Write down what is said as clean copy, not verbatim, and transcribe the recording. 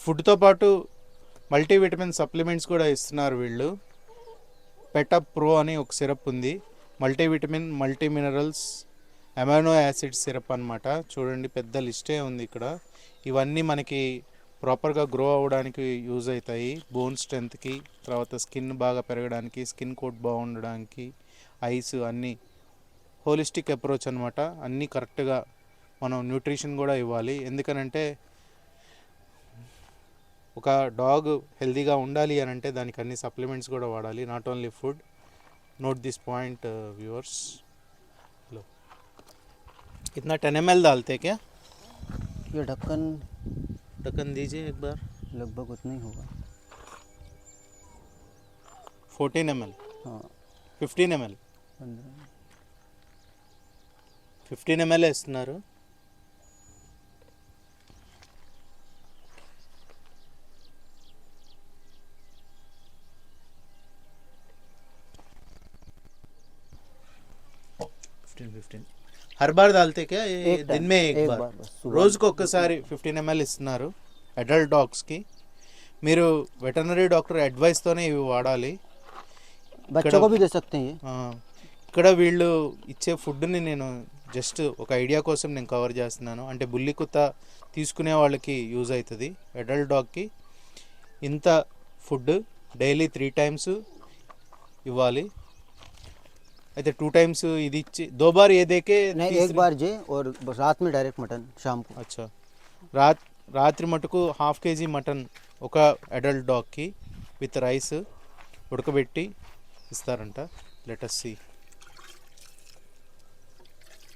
ఫుడ్తో పాటు multivitamin supplements కూడా ఇస్తున్నారు వీళ్ళు. పెటప్ ప్రో అని ఒక సిరప్ ఉంది, multivitamin multi minerals amino acid syrup అనమాట. చూడండి పెద్ద లిస్టే ఉంది ఇక్కడ. ఇవన్నీ మనకి ప్రాపర్గా గ్రో అవ్వడానికి యూజ్ అవుతాయి, బోన్ స్ట్రెంత్కి, తర్వాత స్కిన్ బాగా పెరగడానికి, స్కిన్ కోట్ బాగుండడానికి, ఐస్ అన్నీ హోలిస్టిక్ అప్రోచ్ అనమాట. అన్నీ కరెక్ట్గా మనం న్యూట్రిషన్ కూడా ఇవ్వాలి. ఎందుకనంటే ఒక డాగ్ హెల్తీగా ఉండాలి అని అంటే దానికి అన్ని సప్లిమెంట్స్ కూడా వాడాలి, not only food. Note this point viewers. Hello, कितना 10 ml डालते क्या? ये ढक्कन ढक्कन दीजिए एक बार. लगभग उतना ही होगा. 14 ml, हाँ 15 ml, 15 ml వేస్తున్నారు. हर बार डालते क्या ये? दिन में एक बार बस. రోజుకు ఒక్కసారి 15 ml ఇస్తున్నారు అడల్ట్ డాగ్స్కి. మీరు వెటర్నరీ డాక్టర్ అడ్వైస్తోనే ఇవి వాడాలి. बच्चों को भी दे सकते हैं ये. ఇక్కడ వీళ్ళు ఇచ్చే ఫుడ్ని నేను జస్ట్ ఒక ఐడియా కోసం నేను కవర్ చేస్తున్నాను. అంటే బుల్లి కుత్త తీసుకునే వాళ్ళకి యూజ్ అవుతుంది. అడల్ట్ డాగ్కి ఇంత ఫుడ్ డైలీ 3 times ఇవ్వాలి. అయితే 2 times ఇది ఇచ్చి 2 बार ये देके नहीं, एक बार जे और रात में डायरेक्ट मटन शाम को. అచ్చా, రాత్రి మటుకు 1/2 kg మటన్ ఒక అడల్ట్ డాగ్కి విత్ రైస్ ఉడకబెట్టి ఇస్తారంట. Let us see.